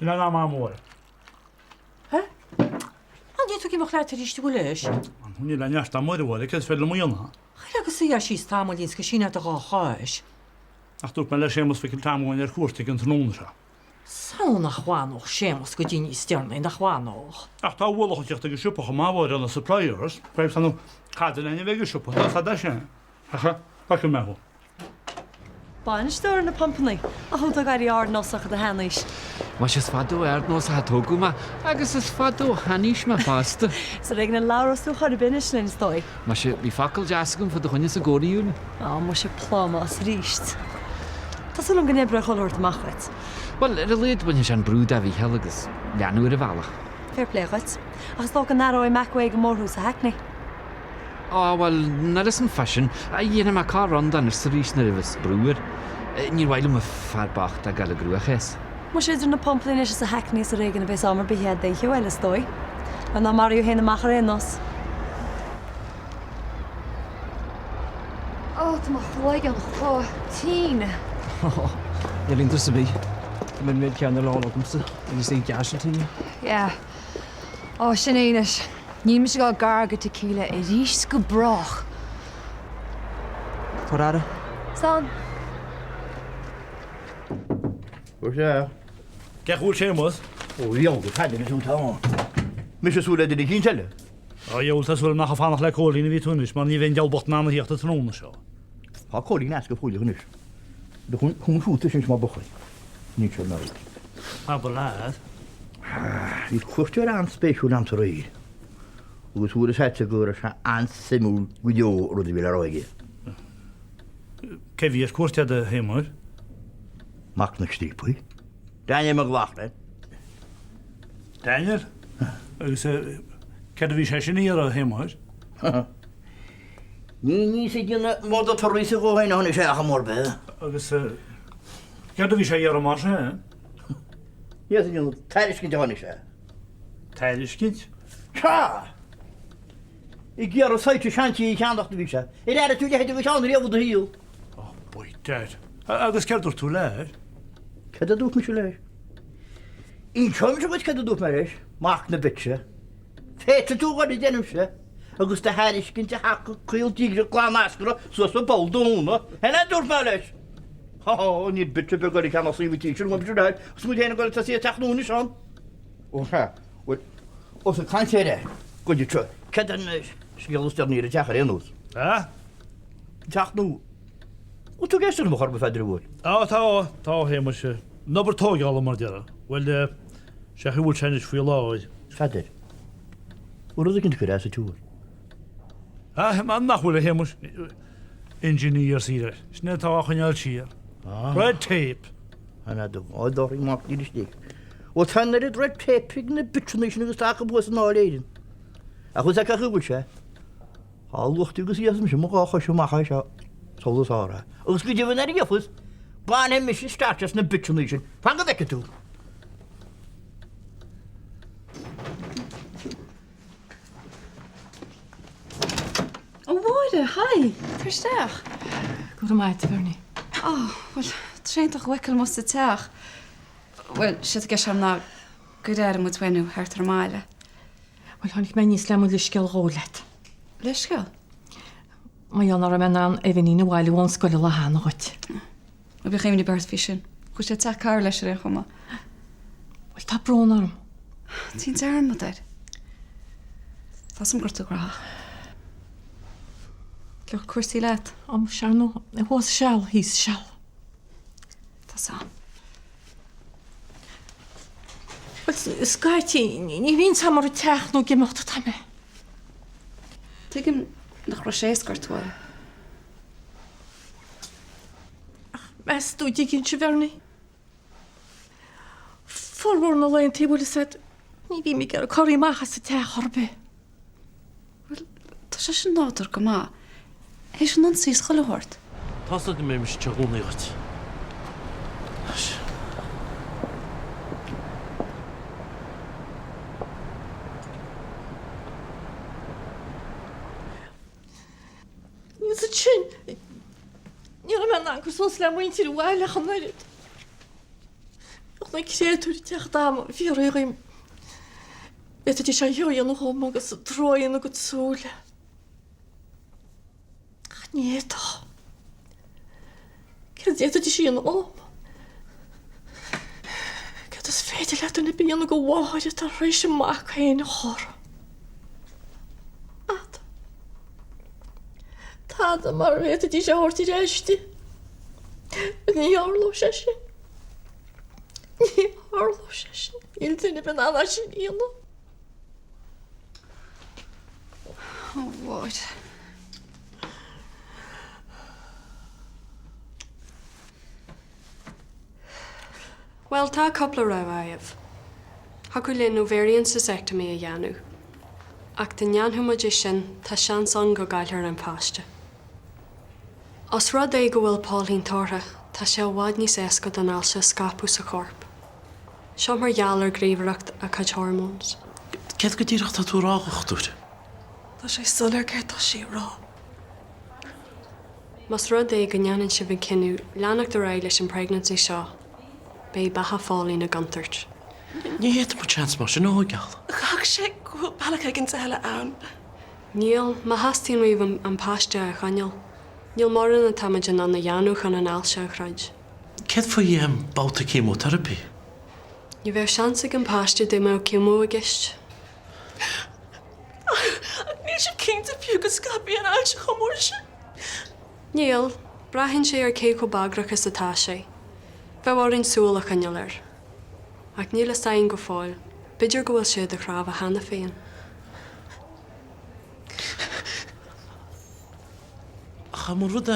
لا لا ما مور ها؟ عندي تو كي مخلات تريشتي ولاش؟ هوني لا ناش تمر ولا كيف في المينا خلاك السيا شي استعمل ينسكشينا تغاخاش أختوك ما لا شيء مس في كل تعمل وين الكورس كنت نونشا سونا خوانو شيموس كديني ستيرن نخوانو أخت أول أخت يختار شوبه ما ورا السبلايرز كيف سنو قاعد لاني بيجي شوبه هذا شيء أخا فاكر ما هو Bainisteoir na pompaní a chuta gairí ardnóach a hanis. Mas is fadó ardnós a tóguma agus is fadó hanis me fasta. Sa ag na láirú chuir binis linn stoi. Mas bhí facail deascam fa do chuine sa ggóíún. Á mu sé pláma as ríist. Tás an gnébre choirt amachret. Well, ar a léad bhaine an brúd a bhí helagus leanúir a bhela. Fair pléchait. Agus tó an náró i mecfuig mórthú sa hecni. Well, na is an fashion a dhéana me cá an dan sa rís na rihs brúir. Ní bhhaile a fearbacht a gal a grúachas. Mu sé idir na pomplaí is sa hecní sa régan a bheits amar behéad é hiúile stoi. An ná marú héna machar énos. Tá má chláig an chá tí. Ilíntar sa bhí. Tá méid ceanna lálamsa agus é ceasantíine. Ja. Sin éis. Ní me se gá garga tequila i rís go brach. Torada? San. Where's that? كيف هو شيء مس ويوم هذا اللي سمعته مش سؤال هذا اللي كين تلا يقول تسول ما خفانا خلاك كولين بيتونش ما نيفين جال بطنا ما هي تتنون شو ها كولين ناس كفولي غنش دخون هم شو تشنش ما بخري نيتشو ناري ما بلاد يكوشتر عن سبيشال عن تري وسؤال ساتة جورش عن سمول فيديو رودي بلا رويجي كيف يكورت هذا هيمر ماك نشتيبي دانيال مغواخل دانيال كده في شاشني يرى هيمر ني سيدنا موضة تريسي قوهين هون شيخ مربع بس كده في شيء يرى ماشي يا سيدنا تاريش كنت هون شيخ تاريش كنت شا يجيرو سايتو شانتي كان ضغط بيشا إذا أردت تجي هيدو بيشان رياض هيو بوي داد بس كده تولاه كده دوك مش ليش إن شو مش قلت كده دوك مالش ماك نبتشة فيت تو قد جنمشة أقول تهارش كنت حق قيل تيجي قلا ماسكرة سوس بولدون هنا دور مالش ها نبتشة بقولي كان نصيبي تيجي ما بيجي هاد اسمه هنا قلت تسيه تاخذون شلون وها وش كان شيء قلت شو كده شغل استرنير جاخر ينوز ها تاخذون وتوجهش المخرب فادرول تا هي مش نبر توج على مرديرة ولا شاخي وش هنش في الله فادر ورودك انت كراسة تقول ما نخول هي مش انجينير سير شنو تا خنيال شيء ريد تيب انا دوري ما قديش ديك وتنرد ريد تيب بيجن بتشنيش نستعقب وسنالين اخو زكا خبوشه هل وقت يقص يسمش مقاخش وما خاشه صلوا صارها وسكي جبنا ريفوس بان مش ستاتس نبتشنيشن فانغ ذكتو Bhide, hi. Tarsteach. Go mai verni. Well, trein toch wekkel moest het teach. Well, shit ik am na goedere moet wenu hartar mile. Wel han ik men islam ul skel rolet. Leschel. Ma janar men an evenine wile won skol la han rot. We begin die bird fishing. Goed het teach kar lesre goma. Wel ta bronar. Tin zarm met dat. Dat is een korte graag. Lwch cwrsi let. Am sharno, was shall, he's shall. Tas an. Wel skati, ni vin samar tech no gemocht tame. Tegim nach roches kartwal. Mas du digin chiverni. Forborn alleen table set. Ni vi mig kori ma has te harbe. Wel, tas is een noter goma. He's een nonsense gehoord. Tas dat me mis chagonigt. Is het chin? You're a man who's so slam went to the wild. na chéú teach dám bhí réim. Beit tí sé hiúí an hom agus droin a go súle. Níetá. Ke dé tí sí an om. Ke is féidir le na bíanana go bháide a rééis sem maach chéine chor. Tá mar bheit tí sé hortí réisttí. Ní árló sé sin. Ní árló sé sin. Il duine ben anna sin íana. Oh, bhid. Well, tá coppla raibh. Tá go léon ovarian cystectomy a dhéanú. Ach den neanthú muidir sin tá seansan go gaiithir an páiste. Os rud é go bhfuil Paulín tortha, tá sé bhád níos éasca don ailse scapú sa chorp. Seo mar gheallar gríomhreacht a chuid hormóns. Cead go dtíireacht a tú rágachtúir? Tá sé sulir ceir tá sí rá. Mas rud é go neanann si bhí cinú leanach do raibh leis an pregnancy seo, bé batha fálaí na gantart. Ní héad mar chans mar sin ógeall. Chaach sé go bailach gin heile ann. Níl, má hastíon riomh an páiste a chaneal. Níl mar na tamidir an na dheanú chun an ailse a chraid. Cead faoi báta chemotherapy? Ní bheith seansa an páiste de mé cemó a gist. Ní sé cinnta fiú go scapí an ailse chomór sin. Níl, brathinn sé ar cé go bagrachas atá sé. Bheithhairn súla chanealir. Ach níl is daon go fáil, bididir go bhfuil siad a chrábh a hena féin. Cha mar rud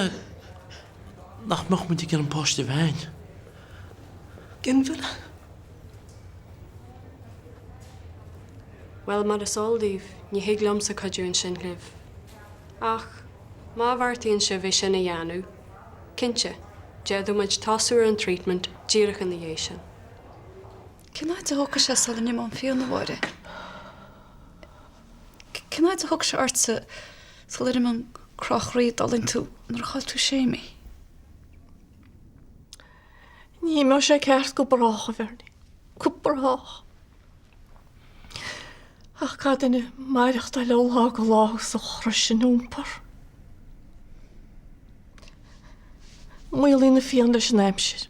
nach meach mu gur an páiste bhain. Ginfuile. Well, mar is áildíh, ní hiaglam sa cadún sin libh. Ach, má bhartaíonn si bhí sin na dheanú. Cinse, deadú muid tasúir an treatment díireach an na dhé sin. Cinnáid a thuca sé sal nim an fiú na bhide. Cinnáid a thug sé orsa sal idir an crochraí dalinn tú nar chail tú séimi. Ní mar sé ceart go brach a bhirni. Go brach. Ach cad inna maireacht a leolá go lág sa chris sin úmpar. Muil na fian leis an aimsir.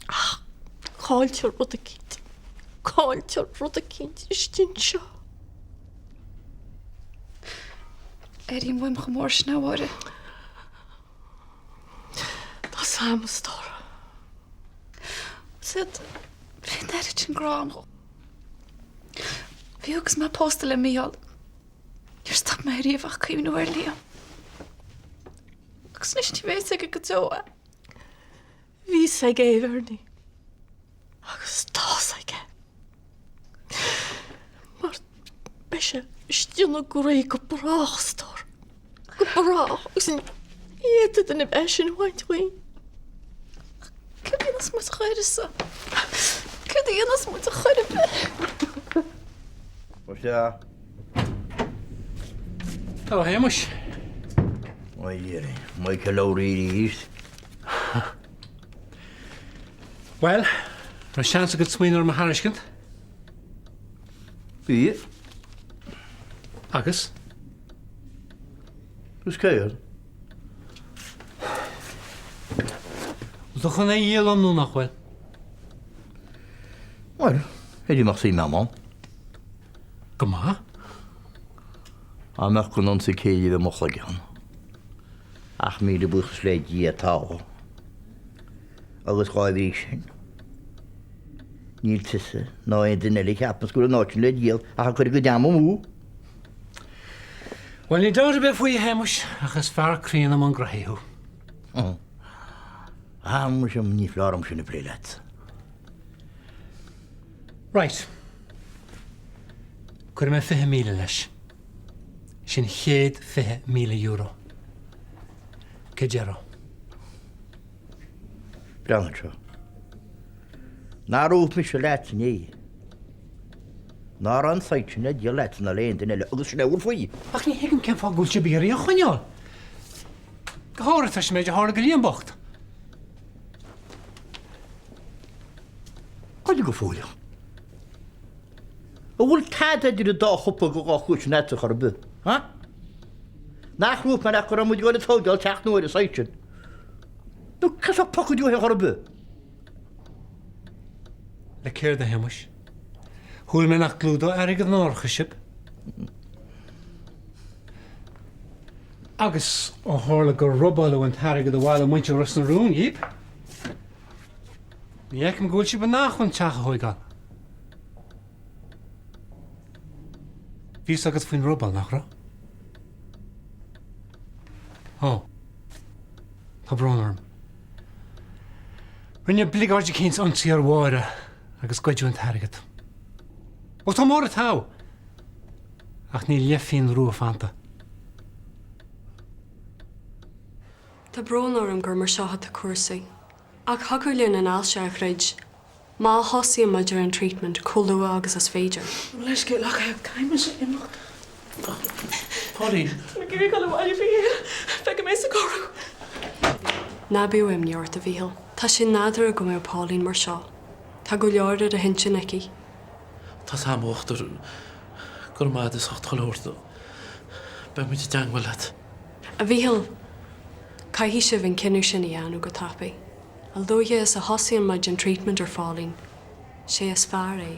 Ach, cáiltear rud a cint. Cáiltear rud a cint istín seo. Éirín bhaim go mór sna bhide. Tá samastára. Syd, bhíon éidir sin grám. Bhíogus má pósta le míal. You're stop my riomh cíim nó ar líam. Agus níos tí bhéis ag go dóa. Bhí sé géhharní. Agus tás aige. Mar be sé istíonna go raí go brach stór. Go brach agus in iad in a bheith sin bhaint bhain. Cydíonas mu a chuir sa. Cydíonas mu a chuir be. What's that? Oh, Hamish. Why, dearie, Michael O'Reilly's. Well, there's a chance I could swing on my Harishkant. Wie? Agus. Dus keer. Toch een heel om nu nog wel. Wel, je mag zien, man. Kom maar. Aan mij kon onze keer weer mocht gaan. Ach, mij de boeg gesleed je taal. Alles ga je zijn. Niet tussen. Nou, in de nelle heb ik school nooit geleden heel. Ach, ik kan het moe. Wel, je doet het bij voor je Hamish. Ach, is vaak kreeg hem een graheho. Moet je hem niet vlaar om zijn prelet. Right. Kunnen we 5 miljoen les? Zijn geen 5 miljoen euro. Kejero. Bedankt zo. Naar roep me zo laat niet. Naar een feitje net je laat alleen de nelle. Alles snel voor je. Ach, niet ik kan van goedje bier je gewoon. Gehoord het als je met je harde green bocht. Cad go fóile. A bhfuil cad idir dá chupa go gá chuis neta chu bu. Ha? Nachrúp mar chu mu goil tógáil teach nuair a saitsin. Nú cas poú chu bu. Le céir de hemas. Thúil me nach glúdó aige an áchasib. Agus ó thála gur rubbáil an taige do bháil muinte ras na rún díb. Ní ag an gúil si ba nachhain teacha thuigáil. Bhís agus faoin rubbáil nach ra? Ó. Tá bronnarm. Rinne bligáide chéns ansaí ar mháire agus goidú an tairgad. Ó tá mór a tá. Ach ní leifhíon rua fanta. Tá brónarm gur mar seocha a cuasaí. Ach thugú linn an ailse a chreid. Má thosaí muidir an treatment choú agus as féidir. Leis go le caiime sé imimecht. Pauline. Gur go bhhaile fi fe mé sa choú. Nabíú im neart a bhíhil. Tá sin nádar a go mé Pauline mar seo. Tá go leir a hin sin aici. Tá samachtar gur máid is ocht choirta. Be mu deanghfuil leat. A bhíhil caihí sibh an cinú sin i anú go tapaí. Aldóthe is a thosaíon muid an treatment ar fáling. Sé is fear é.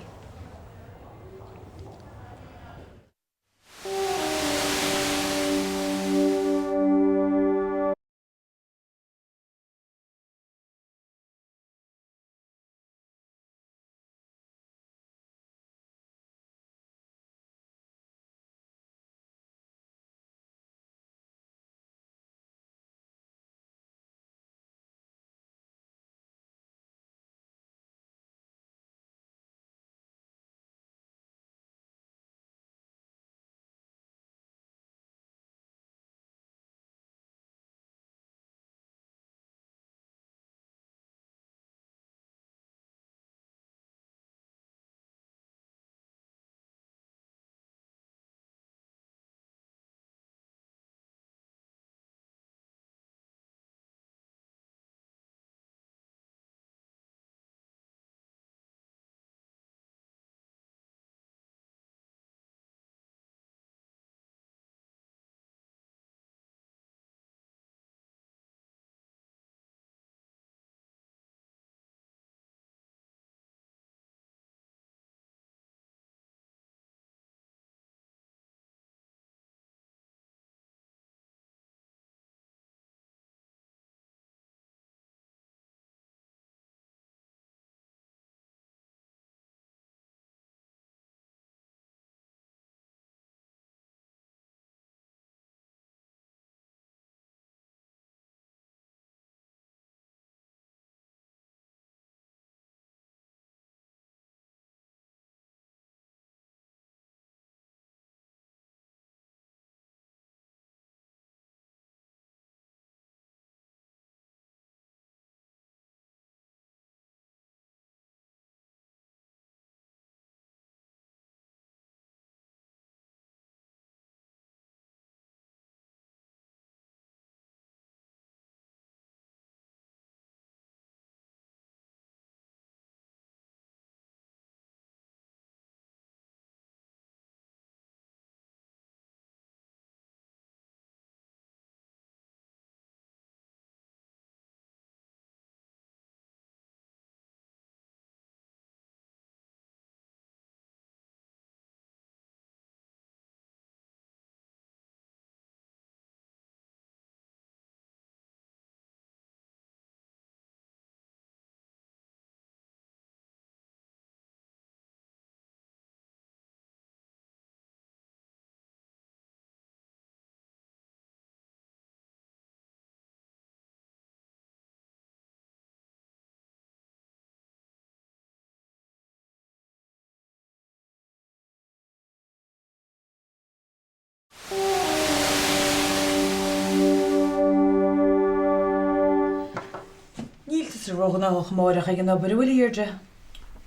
sa rogan á máireach ag an obair bhfuil íirde?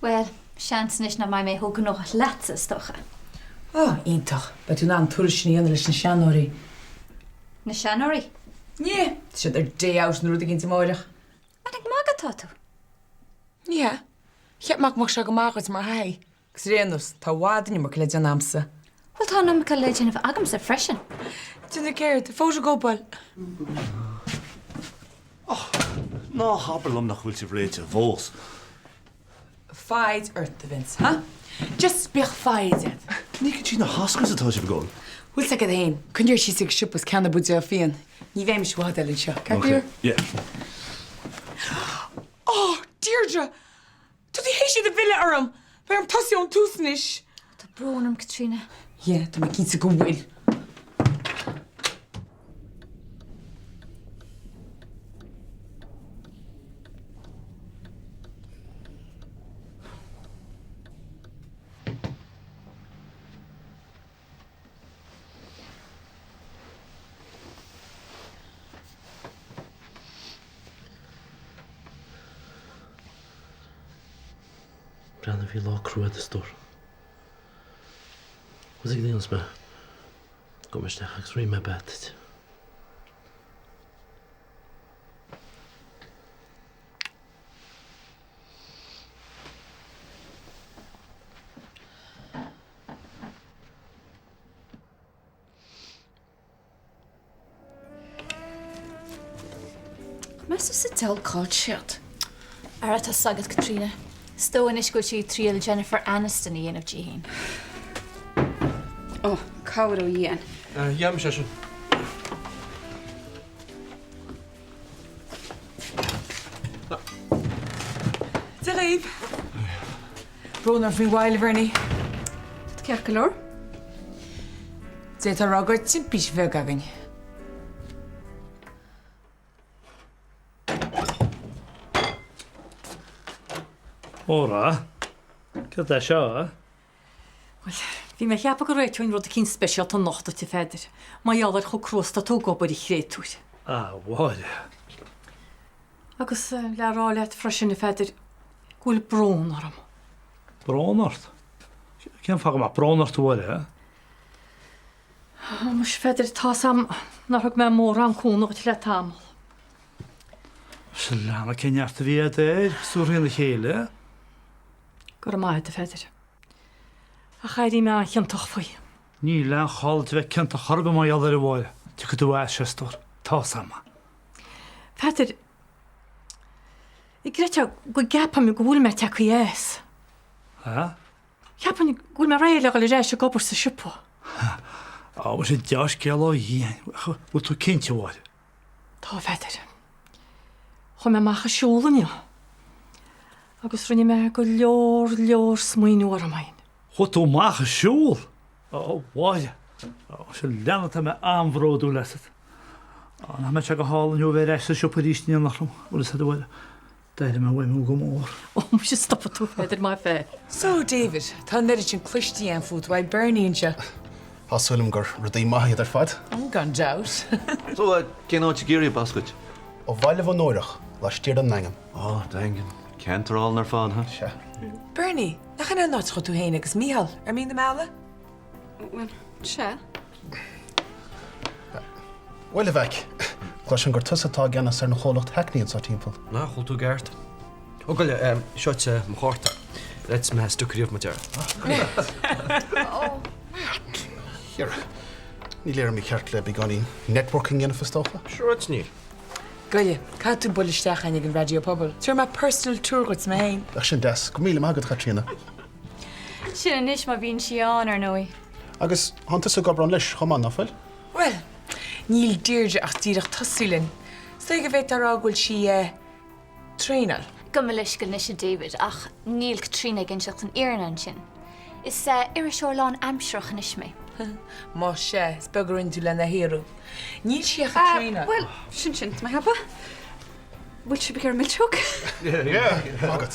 Well, seansnis na mai mé thugan noch letsa stocha. Ítach, be tú ná an tuairisní an leis na seanóirí. Na seanóirí? Ní, siad ar dé ás na rúda cinnta máireach. An ag mágatá tú? Yeah. Cheap mag se go mágat mar haid. Gus réanús tá bhádaine mar le an amsa. Well, tá ná go leidir ah agam sa freisin. Duna céir fó a gobal. ná haberlam nach bhfuil si bréite bhós. Fáid orta Vince, ha? Just beag fáid. Ní go tí na hascas atá si bhgáil. Bhfuil sa go héin, chuir sí sig sipas cena buide a fion. Ní bhéim se bháda linn seo. Cair? Yeah. Oh, Deirdre! Tá dí hééis siad a bhile orm. Bheit am tasíón túsnis. Tá brnam Katrina. Ie, tá mai cínsa go bhfuil. Brenna bhí lá cruúad is dór. Was ag líons me go meisteach agus rí me betit. Mes is sa telcáid siad. Ara tá sagad Katrina. Stoin is go si tríal Jennifer Aniston í anamh díhín. Ó, cáir ó dhéan. Jam sé sin. Sraith. Brúnar fhí bháil bharnaí. Cear go leor? Dé tá rágart sin pís bheith againn. Óra, cad é seo? Bhí me cheappa go réitún rud a cín speisialt an nachta te féidir. Má eallar chu cruasta tó gobar i chréitúir. Bháide. Agus leráile freisin na féidir gúil brón orm. Brónart? Cén fá má brónart bhile? Mus féidir tá sam nach me mór an cúnach le tamil. Se lena ceart a bhí é súrhéna na chéile? Gur maithe féidir. A chairí me an cheantach faoi. Ní le cháil bheith cinnta chorba má eallar a bháile. Tu go tú séúir tá sama. Féidir, i gréite go gappa me go bhfuil me te chu dhéas. Ceapan gúil me réile go le rééis se gopur sa siúpa. Bhil sé deas ceá dhéan, bú tú cinnte bháil. Tá féidir. Chu me macha siúlanne. Agus rinne me go leor smuoinú amain. Chu tú macha siúl? Bháile. Se lena tá me anhródú leisad. Na me se go hálanú bheith rééis sa siúpa rístíí nachlam, bhfuil sa bhile. Daile me bhfuim go mór. Mu sé stoppa tú féidir mai fé. So, David, tá neidir sin cluistí an fút bhaid Berníonse. Thásúlam gur rudaí maithaíad ar fad. An gan doubt. So cén áit géirí bascuid? Ó bhaile bh nóireach leis tíir an nangam. Dagan. Cantarál nar fád, ha? Se. Bernie, nach an náid chu tú héine agus míhall ar mí na meala? Well, se. Bhfuil bheith. Chláis an gur tusatá gceannas ar na cholacht heicníonn sa timppla. Na, chuil tú gceart. Ó goile seoite mo cháirta. Let's me stucaríomh mo dear. Here. Ní léir mí ceart le beganí networking gana fastócha? Sure, it's níl. Goile, cá tú bulisteach anig an radio pobl. Tuair me personal tourguts me hain. Ach sin des, go míle mágad Katrina. Sin inis má bhín si an ar nói. Agus hantas a gobran leis chomán nafuil? Well, níl Deirdre ach tíireach tasúlinn. Sta go bhéit arágúil si tréinal. Gymil leis go neis David ach níl Katrina gin seach an éan sin. Is ar seoláán amsreach an ismé. Má sé, sbegarinn tú le na héú. Níl siach a tréinal. Well, sin, mai hapa? Bhfuil si begur milteach? Yeah, mágad.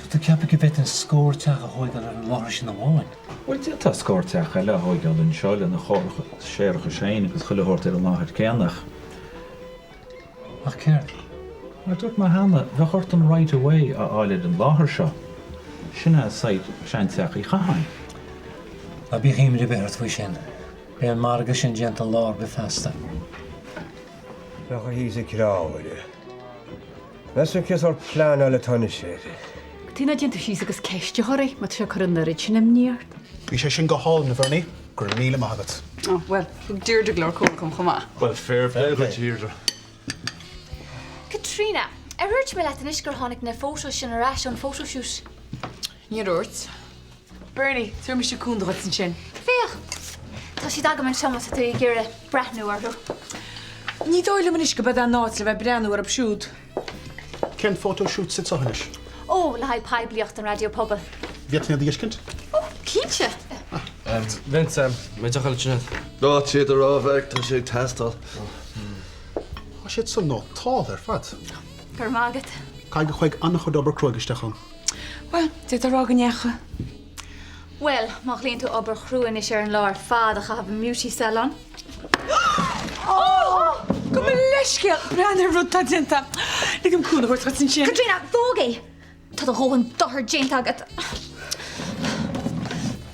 Tá ceappa go bheith an scóirteach a hóigal ar an láthir sin amháin. Bhfuil tá scóirteach eile hóigal an seáile na séirecha séin agus chuilehoirt ar an láthir céannach. Ach céir. Mar dúirt mar hána bheith chuirt an right away a áilead an láthir seo. Sinna said seinteach í chaáin. A bí chéimri beirt faoi sin. Bé an marga sin gent an lár be festa. Racha hís a cráhaide. Nes a cys o'r plan ala tonne sér. Tína dieanta síos agus ceiste choirí, mat se chu an nuid sin am níart. Bhí sé sin go háil na bharnaí, gur míle mágat. Oh, well, dúir de glór cúil chum chumá. Well, fair play go tíir. Katrina, ruirt me leat an isgur tháinig na fósó sin arás an fósóisiús. Ní ruirt. Bernie, tuair me sé cúnda san sin. Féoch! Tá si dag am an semas a tú ggéire brethnú arú. Ní dóile man isca bad an náit le bheith breanú ar a psiúd. Ken photoshoot sit sohanis. Ó, le haid paibliocht an radio pobl. Vietna di iskent? Ó, cínte! Vince, me dachal sinad. No, tíad ar ábheh tá sé testal. Tá sé san nó tá ar fad. Gur mágad. Cai go chuig annach chu dobar cruigistechan. Well, dit ar ágan necha. Well, má líonn tú obair chrúin is ar an láir fád a chah músí salon. Go me leisce breanir rud tá dinta. Lig am cúna chuirt sin sin. Katrina, bógaí! Tá a hógan dothir déint agad.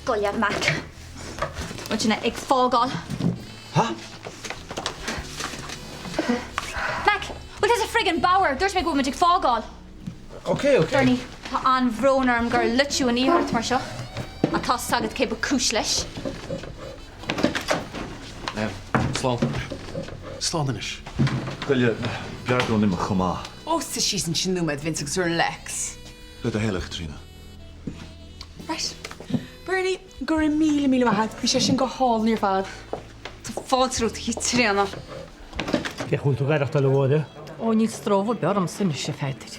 Goiad Mac. Wat sinna ag fágáil. Ha? Mac, well is a friggin' bower. Dúirt me go muid ag fágáil. Okay. Bernie, tá an bhrónarm gur litú an íhart mar seo. A tá sagad cé ba cúis leis. Slán. Sládanis. Goile beargún im a chumá. Ó sa sí san sin númed Vince ag súr lex. Le a héile Katrina. Right. Bernie, gur i míle mahad. Bhí sé sin go háil níor fad. Tá fáilrút hí tríanana. Ge chuú tú gaiireachta le bháide? Ó ní stróhil bearm sunne sé féidir.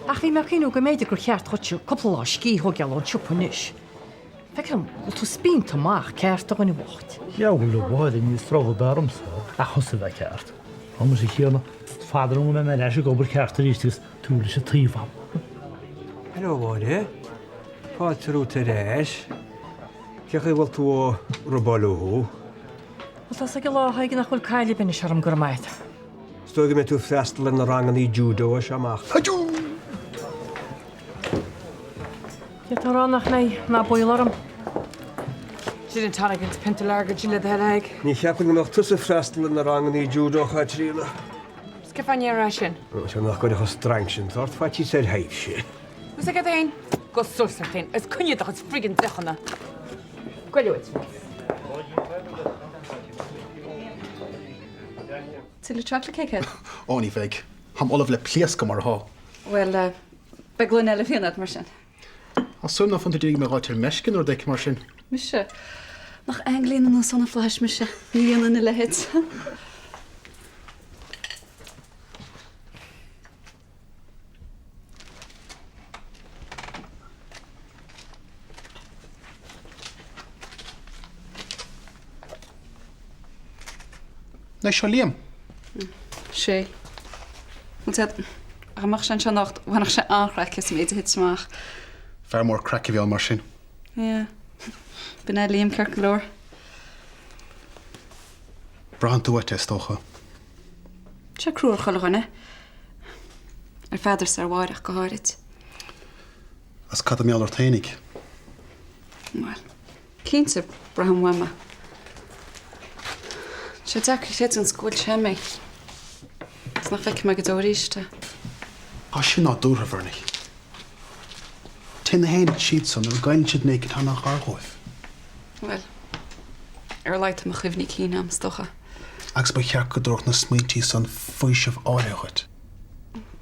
Ach bhí me cinú go méidir gur cheart chuú coppla cí thugeall an siúpanis. Fecem go tú spín tamach ceart a gona bhacht. Ja, bhfuil le bháide níos tróga bearmsa a chusa bheith ceart. Am sé chéanna fadrum me leis a gobar ceart a rístis túla sé tríomham. Hello, bháide. Páiltarú tar réis. Ceach bhfuil tú robalú. Tá sa go láthaige nach bhfuil caiile bena searm gur maid. Stoige me tú freistal in na rangan í judo a seamach. Ge tá ránach na bóilarm. Si an tanna gint pentalárga sin le heig. Ní cheapan go nach tusa freistal in na rangan í judo a tríla. Scefaní sin. Se nach goide chu strang sin, tart fatí sé haibh sé. Gus a dain? Go sursartain, is cunne a chus friggin dechanna. Gwyliwyd. Til le chocolate cake head? Ó ní bheith. Ham olaf le pliasca mar há. Well, beglún eile fianad mar sin. As sunna fan dig me ráitir meiscin or deic mar sin. Mise. Nach Anglín an sanna fleis mise. Níon in le hit. Nei seo líam. Sé. Moet het mag zijn zo nacht wanneer ze aanraakt is mee te hit smaak. Ver mór crackí bhéal mar sin. Ja. Ben I Liam Kirkloor. Brahan tú é tócha. Se cruúr choganne. Vader ar bháideach go háirit. As cad méall ar tainig. Well. Cínte braham wama. Se deach sé an scúil sé mé. Is nach feic me go dóríiste. Á sin ná dúra bharnig. Tin na héin siad san ar gaiin siad nécid hana garthóibh. Well. Leit am chufhní cí am stocha. Agus ba cheach go dúirt na smaotí san faoisemh áireachuid.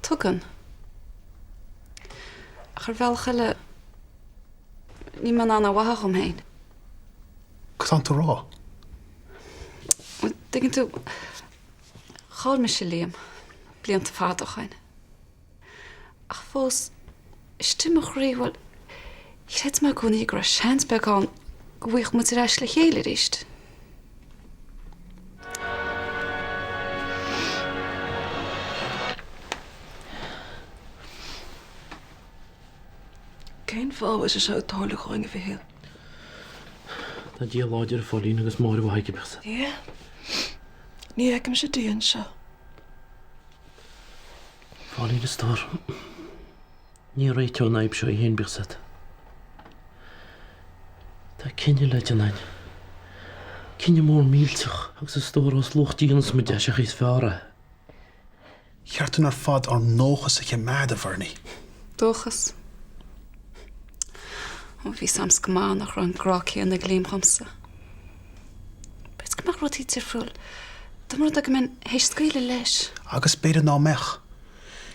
Tugan. Ach bhilcha le ní man anna wathach omhéin. Cos an tú rá? Digin tú cháil me sé líam blianta fádachain. Ach fós istimach riíhil sé me gona gur seans beáin go bhuiich mu reis le chéile ríist. Cén fá is seo tála chuinge fi héal. Tá dí láidir fálín agus mór bhaige besa. Ie. Ní eicem sé díon seo. Fálín is tar. Ní réiteo naib seo I hén besa. Tá cinne le denain. Cinne mór mílteach agus is stór os luchtíons me deise is fearra. Cheartan ar fad ar nóchas a cheimad a bharnaí. Dóchas. Ó bhí sams go má nach ran gráci an na glíomchamsa. Bes go mar rotí tirfriúil, Tá mar a go men hééis scaile leis. Agus beidir ná mech.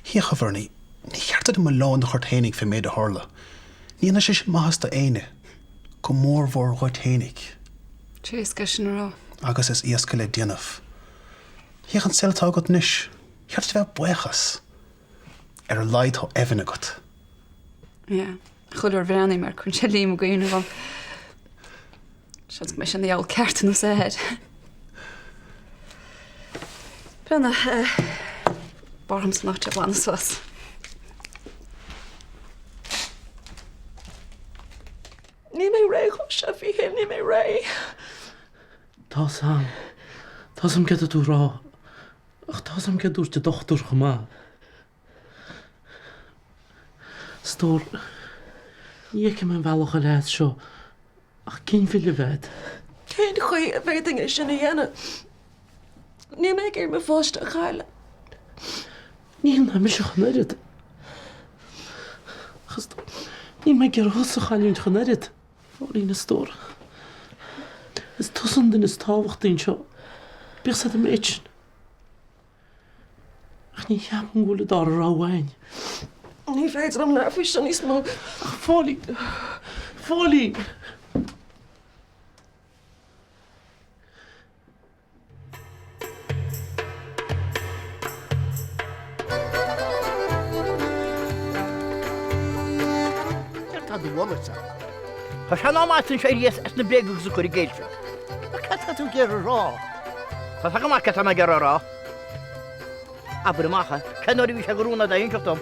Híoch a bharnaí, ní cheartad am lán na chuirthénig fi méid a tharla. Ní ana sé mahas da éine. Go mór bhór chuirthénig. Tréis go sin rá. Agus is iasca le déanamh. Híoch an seltá agat níis. Cheart bheith buchas. Ar a leid ho evan agat. Ja, chuidir bhreanaí mar chun sé líam go dhéanamh an. Seans me sin dheall ceartan ó said. Brenna, barham san náte bhana suas. Ní mé ré chu se bhí hé ní mé ré. Tá sam. Tá sam get a tú rá. Ach tá sam get úr de dochtúr go má. Stór. Ní ce man bhealach a leid seo. Ach cin fi le bhead. Cén chuí a bhéting is sinna dhéana. Ní mé gur me fáiste a chaile. Ní na me se chanéid. Ní me gur hos a chaún chanéid. Fáí na stór. Is tusan den is táhachttaín seo. Bích sa am éitin. Ach ní cheap an gúla dá ráhhain. Ní féidir am nervhí sin níos mó. Ach fálaí. Fálaí. Tá se námáin sé ríos as na bégus a chuir géilse. Tá tú gur rá. Tá go má ce me gur rá. Aber macha, ceanir bhí se goúna a inseachtom.